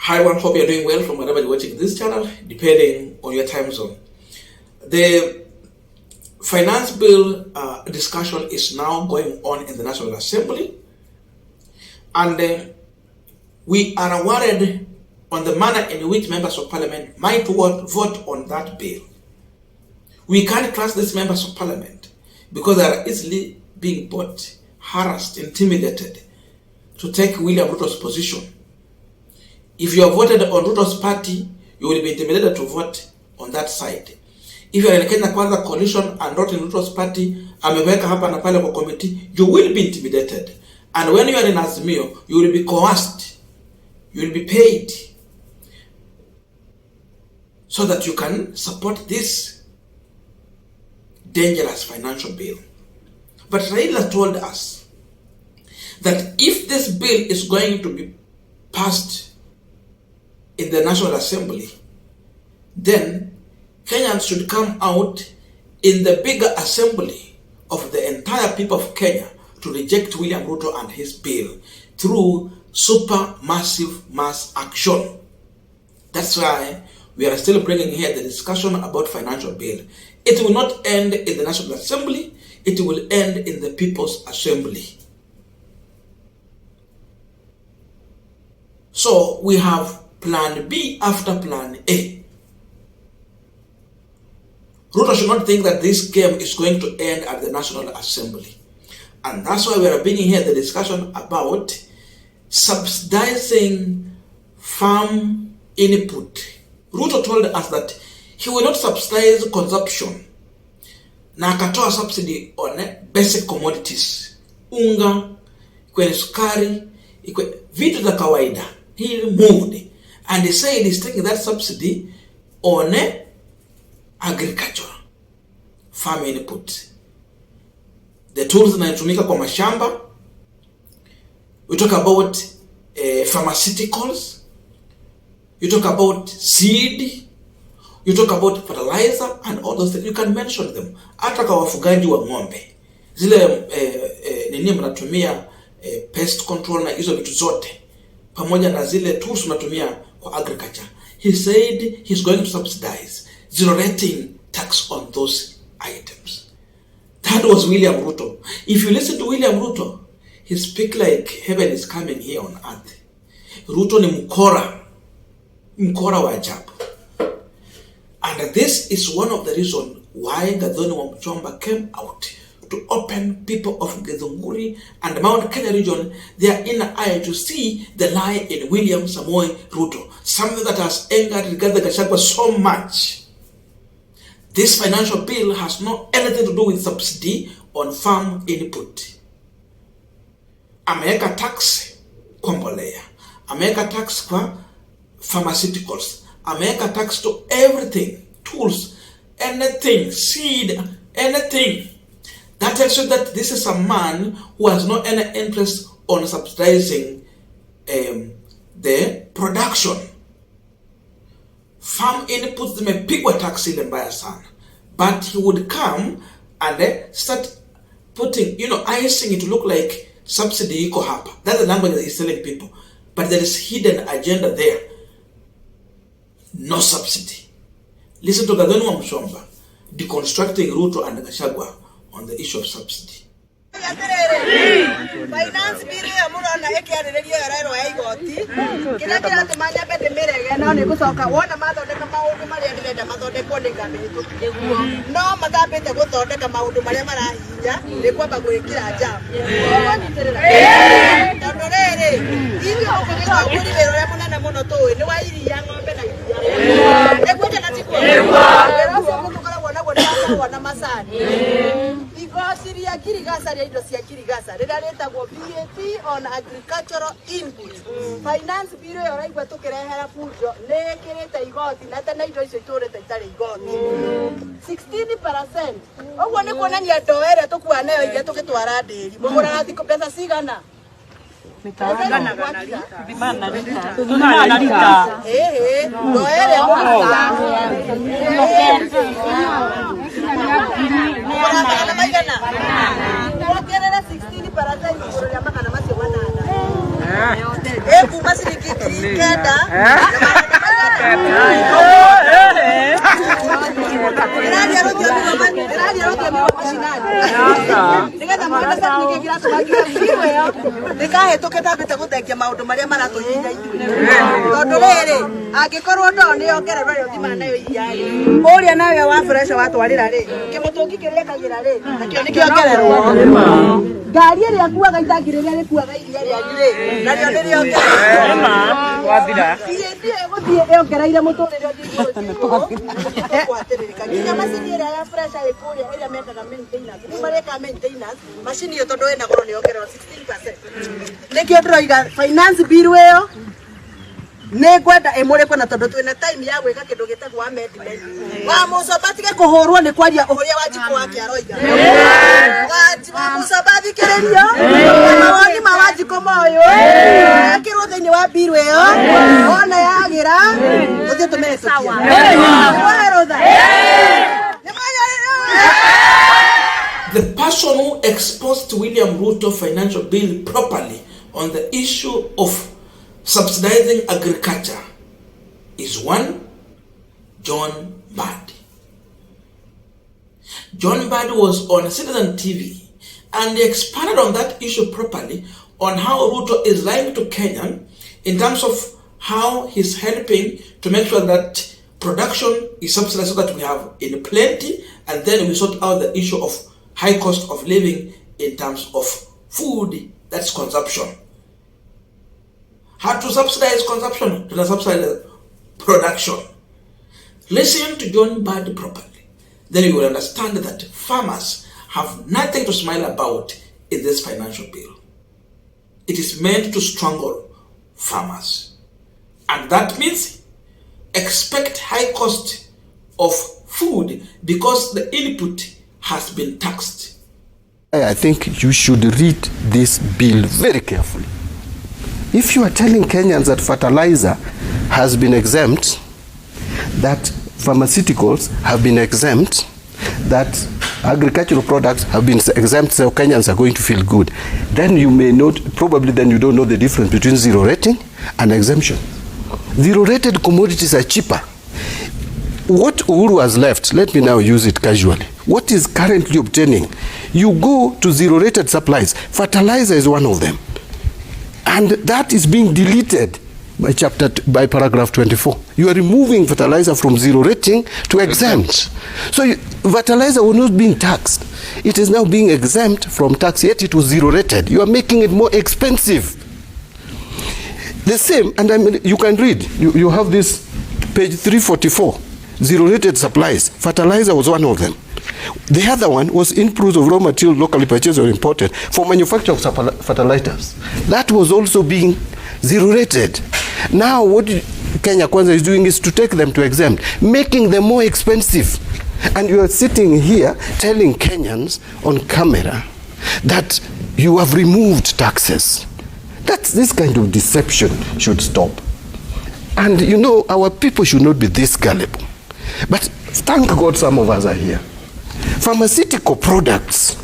Hi everyone, hope you're doing well from wherever you're watching this channel, depending on your time zone. The finance bill discussion is now going on in the National Assembly, and we are worried on the manner in which members of parliament might vote on that bill. We can't trust these members of parliament because they are easily being bought, harassed, intimidated to take William Ruto's position. If you have voted on Ruto's party, you will be intimidated to vote on that side. If you are in Kenya Kwanza coalition and not in Ruto's party, ameweka hapa na pale kwa committee, you will be intimidated. And when you are in Azimio, you will be coerced. You will be paid so that you can support this dangerous financial bill. But Raila told us that if this bill is going to be passed in the National Assembly, then Kenyans should come out in the bigger assembly of the entire people of Kenya to reject William Ruto and his bill through super massive mass action. That's why we are still bringing here the discussion about financial bill. It will not end in the National Assembly, it will end in the People's Assembly. So we have Plan B after Plan A. Ruto should not think that this game is going to end at the National Assembly. And that's why we are bringing here the discussion about subsidizing farm input. Ruto told us that he will not subsidize consumption. Na akatoa subsidy on basic commodities. Unga, kwenye sukari, vitu za kawaida. He removed. And he said he's taking that subsidy on agriculture, farm input. The tools zinatumika kwa mashamba. We talk about pharmaceuticals. You talk about seed. You talk about fertilizer and all those things. You can mention them. Hata kwa wafugaji wa ng'ombe. Zile nini mnatumia pest control na hizo vitu zote. Pamoja na zile tools mnatumia kwa agriculture. He said he's going to subsidize, zero rating tax on those items. That was William Ruto. If you listen to William Ruto, he speak like heaven is coming here on earth. Ruto ni mkora wa ajabu. And this is one of the reasons why Gathoni Wamuchomba came out to open people of Githunguri and Mount Kenya region their inner eye to see the lie in William Samoei Ruto. Something that has angered Gachagua so much. This financial bill has no anything to do with subsidy on farm input. Ameweka tax kwa mbolea. Ameweka tax kwa pharmaceuticals. Ameweka tax to everything. Tools, anything, seed, anything. That tells you that this is a man who has no any interest on subsidizing the production. Farm inputs zimepigwa tax ile mbaya sana. But he would come and start putting, icing it to look like subsidy iko hapa. That's the language that he's telling people. But there is hidden agenda there. No subsidy. Listen to Gathoni Wamuchomba deconstructing Ruto and Gachagua on the issue of subsidy. Finance bill ya murona ekiariririo yarero ya igoti kira kira tumanya bende mirege no ni gucoka wona mathondeka maundu maria ndirenda mathondekwo ni ngamiritu no mathambite guthondeka maundu maria marahinya ni kwamba gwikira jamu tondu riri irio ukugitwa kuri wiro ria munene muno tuwi ni wa iria ng'ombe na iria ekwete na tikwa wiro mundu koragwo naguo ni na macani Igosiria kirigasa ria indo cia kirigasa rira retagwo VAT on agricultural input. Finance bill yo raigwa tukirehera fujo nekirite igoti na tena indo icio iturite itari igoti 16%. Ogwo ni kuonania ndoere tukua nayo ile tukitwara ndiri mugura thiko pesa cigana Kuma ciringi Kenda. Gari ĩrĩa kuaga itangi rĩrĩa rĩkuaga iria rĩagire narĩo nĩrĩongerera wathira gũthiĩ yongereire mũtũrĩre ũthiĩ nginya macini ĩrĩa ya fresh ĩkũrĩa ĩrĩa mekaga maintenance nĩ mareka maintenance macini ĩyo tondũ ĩna goro nĩyongerera 16%. Nĩkĩo ndĩroiga finance bill ĩyo nĩ ngwenda ĩmũrĩkwo na tondũ twĩna time ya gwĩka kĩndũ gĩtagwo amendment. Wamuchomba tige kũhũrwo nĩ kwaria ũhũria wa Wanjiku wake aroiga. Wamuchomba thikĩrĩrio mawoni ma Wanjiku moyo ekĩrwo thĩinĩ wa bill ĩyo ona yagĩra ũthiĩ tũmĩhĩtũkie. The person who exposed William Ruto financial bill properly on the issue of subsidizing agriculture is one, John Mbadi. John Mbadi was on Citizen TV and he expanded on that issue properly on how Ruto is lying to Kenya in terms of how he's helping to make sure that production is subsidized so that we have in plenty, and then we sort out the issue of high cost of living in terms of food, that's consumption. How to subsidize consumption, to subsidize production. Listen to John Mbadi properly, then you will understand that farmers have nothing to smile about in this financial bill. It is meant to strangle farmers. And that means expect high cost of food because the input has been taxed. I think you should read this bill very carefully. If you are telling Kenyans that fertilizer has been exempt, that pharmaceuticals have been exempt, that agricultural products have been exempt, so Kenyans are going to feel good, then you may not, probably then you don't know the difference between zero rating and exemption. Zero rated commodities are cheaper. What Uhuru has left, let me now use it casually. What is currently obtaining? You go to zero rated supplies. Fertilizer is one of them. And that is being deleted by paragraph 24. You are removing fertilizer from zero rating to exempt. So fertilizer was not being taxed. It is now being exempt from tax, yet it was zero rated. You are making it more expensive. The same, and I mean, you can read, you have this page 344, zero rated supplies. Fertilizer was one of them. The other one was inputs of raw material locally purchased or imported for manufacture of fertilizers. That was also being zero rated. Now what Kenya Kwanza is doing is to take them to exempt, making them more expensive. And you are sitting here telling Kenyans on camera that you have removed taxes. This kind of deception should stop. And you know, our people should not be this gullible. But thank God some of us are here. Pharmaceutical products,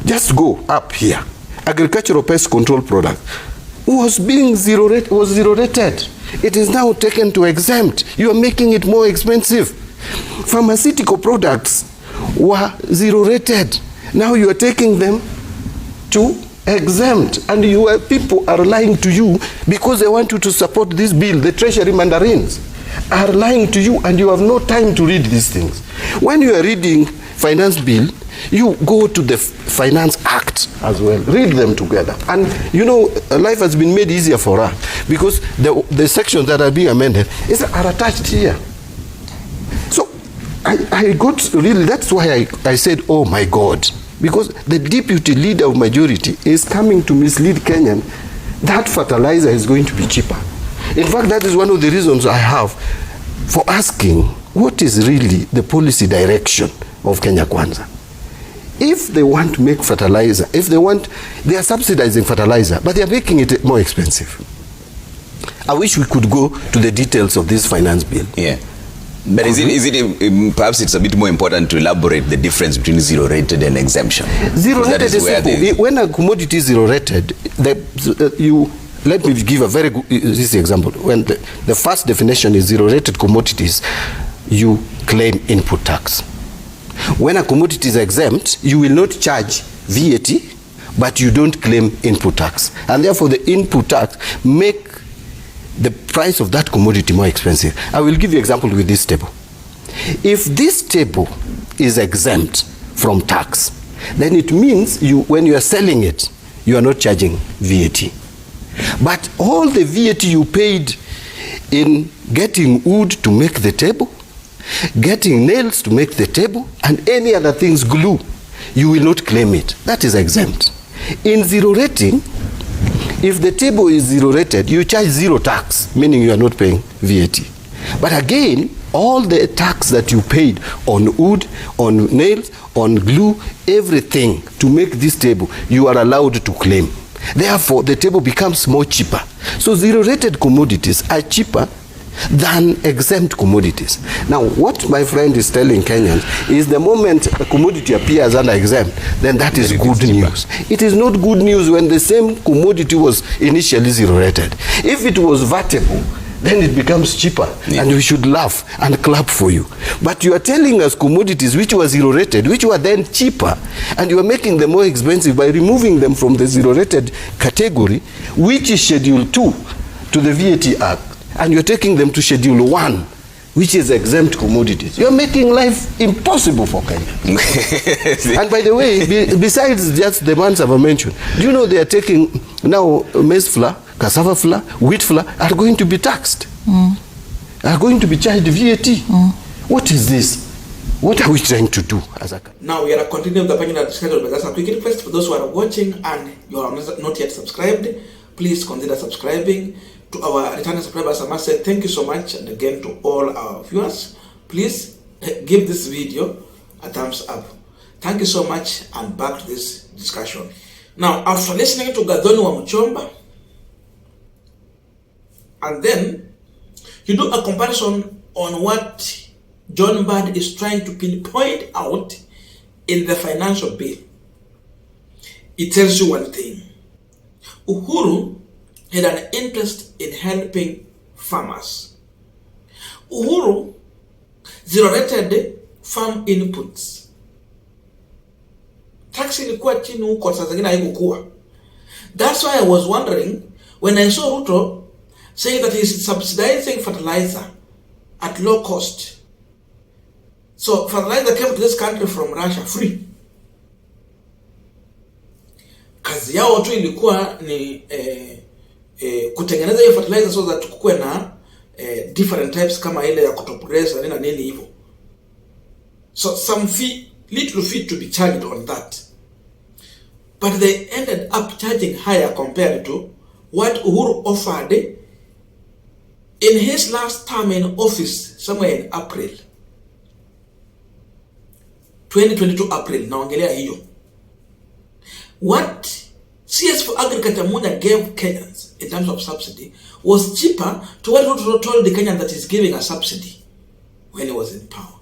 just go up here. Agricultural pest control product was zero rated. It is now taken to exempt. You are making it more expensive. Pharmaceutical products were zero rated. Now you are taking them to exempt, and people are lying to you because they want you to support this bill. The treasury mandarins are lying to you, and you have no time to read these things. When you are reading finance bill, you go to the Finance Act as well. Read them together. And you know, life has been made easier for us because the sections that are being amended are attached here. So I got really, that's why I said, oh my God, because the deputy leader of majority is coming to mislead Kenyan that fertilizer is going to be cheaper. In fact, that is one of the reasons I have for asking what is really the policy direction of Kenya Kwanza. If they want to make fertilizer, they are subsidizing fertilizer, but they are making it more expensive. I wish we could go to the details of this finance bill. Yeah. But is it perhaps it's a bit more important to elaborate the difference between zero rated and exemption? Zero rated is simple. When a commodity is zero rated, let me give a very good easy example. When the first definition is zero-rated commodities, you claim input tax. When a commodity is exempt, you will not charge VAT, but you don't claim input tax. And therefore, the input tax make the price of that commodity more expensive. I will give you an example with this table. If this table is exempt from tax, then it means when you are selling it, you are not charging VAT. But all the VAT you paid in getting wood to make the table, getting nails to make the table, and any other things, glue, you will not claim it. That is exempt. In zero rating, if the table is zero rated, you charge zero tax, meaning you are not paying VAT. But again, all the tax that you paid on wood, on nails, on glue, everything to make this table, you are allowed to claim. Therefore, the table becomes more cheaper. So zero-rated commodities are cheaper than exempt commodities. Now, what my friend is telling Kenyans is the moment a commodity appears under exempt, then that is good news. It is not good news when the same commodity was initially zero-rated. If it was vertible, then it becomes cheaper, and we should laugh and clap for you. But you are telling us commodities which were zero-rated, which were then cheaper, and you are making them more expensive by removing them from the zero-rated category, which is Schedule 2 to the VAT Act, and you're taking them to Schedule 1, which is exempt commodities. You're making life impossible for Kenya. And by the way, besides just the ones I've mentioned, do you know they are taking now maize flour, cassava flour, wheat flour are going to be taxed, are going to be charged VAT. What is this? What are we trying to do as a country? Now we are continuing the panel discussion, but that's a quick request for those who are watching and you are not yet subscribed. Please consider subscribing. To our returning subscribers, I must say thank you so much, and again to all our viewers, please give this video a thumbs up. Thank you so much, and back to this discussion. Now, after listening to Gathoni Wamuchomba, and then you do a comparison on what John Mbadi is trying to pinpoint out in the financial bill, it tells you one thing. Uhuru had an interest in helping farmers. Uhuru zero-rated farm inputs. Tax ilikuwa chini huko, sasa zingine haikuwa. That's why I was wondering when I saw Ruto saying that he's subsidizing fertilizer at low cost. So fertilizer came to this country from Russia free. Kazi yao tu ilikuwa ni kutengeneza hiyo fertilizer so that kukue na different types kama ile ya kutopress na nini hivyo. So some fee, little fee to be charged on that. But they ended up charging higher compared to what Uhuru offered in his last term in office somewhere in April. 2022 April, naongelea hiyo. What CS for Agriculture Munya gave Kenyans in terms of subsidy was cheaper to what Ruto told the Kenyan that he's giving a subsidy when he was in power.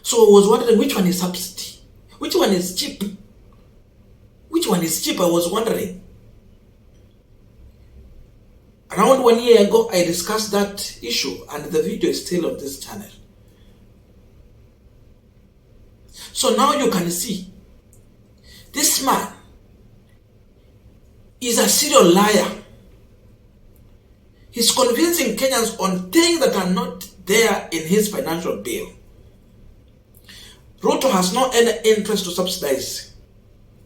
So I was wondering which one is subsidy? Which one is cheap? Which one is cheap? I was wondering. Around 1 year ago, I discussed that issue, and the video is still on this channel. So now you can see this man is a serial liar. He's convincing Kenyans on things that are not there in his financial bill. Ruto has no any interest to subsidize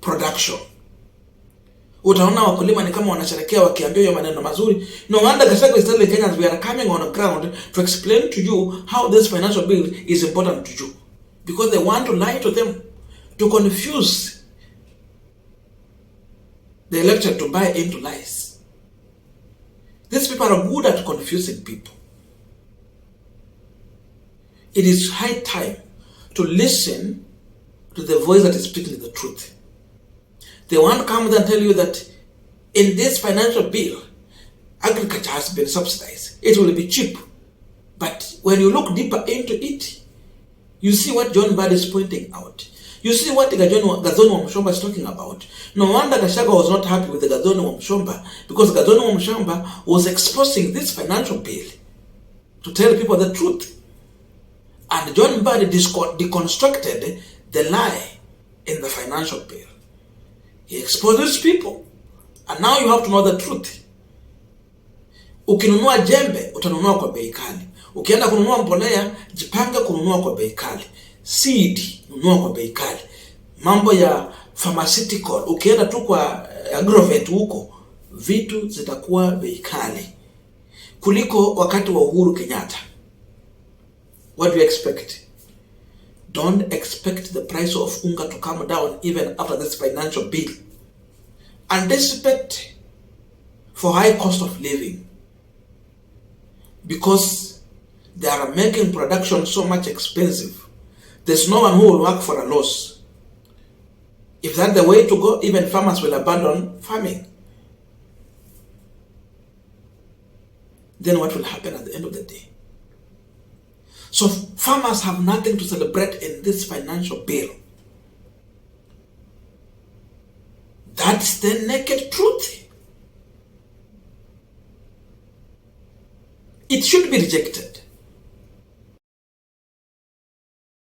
production. Utaona wakulima ni kama wanasherekea wakiambia hiyo maneno mazuri. No wonder Gachagua is telling Kenyans we are coming on the ground to explain to you how this financial bill is important to you. Because they want to lie to them, to confuse the electorate to buy into lies. These people are good at confusing people. It is high time to listen to the voice that is speaking the truth. They want to come and tell you that in this financial bill, agriculture has been subsidized. It will be cheap. But when you look deeper into it, you see what John Mbadi is pointing out. You see what Gathoni Wamuchomba is talking about. No wonder Gachagua was not happy with the Gathoni Wamuchomba, because Gathoni Wamuchomba was exposing this financial bill to tell people the truth. And John Mbadi deconstructed the lie in the financial bill. He exposes people. And now you have to know the truth. Ukinunua jembe, utanunua kwa bei kali. Ukienda kununua mbolea, jipanga kununua kwa bei kali. Seed, nunua kwa bei kali. Mambo ya pharmaceutical, ukienda tu kwa agrovet huko, vitu zitakuwa bei kali. Kuliko wakati wa Uhuru Kenyatta. What do you expect? Don't expect the price of unga to come down even after this financial bill. Anticipate for high cost of living, because they are making production so much expensive. There's no one who will work for a loss. If that's the way to go, even farmers will abandon farming. Then what will happen at the end of the day? So farmers have nothing to celebrate in this financial bill. That's the naked truth. It should be rejected.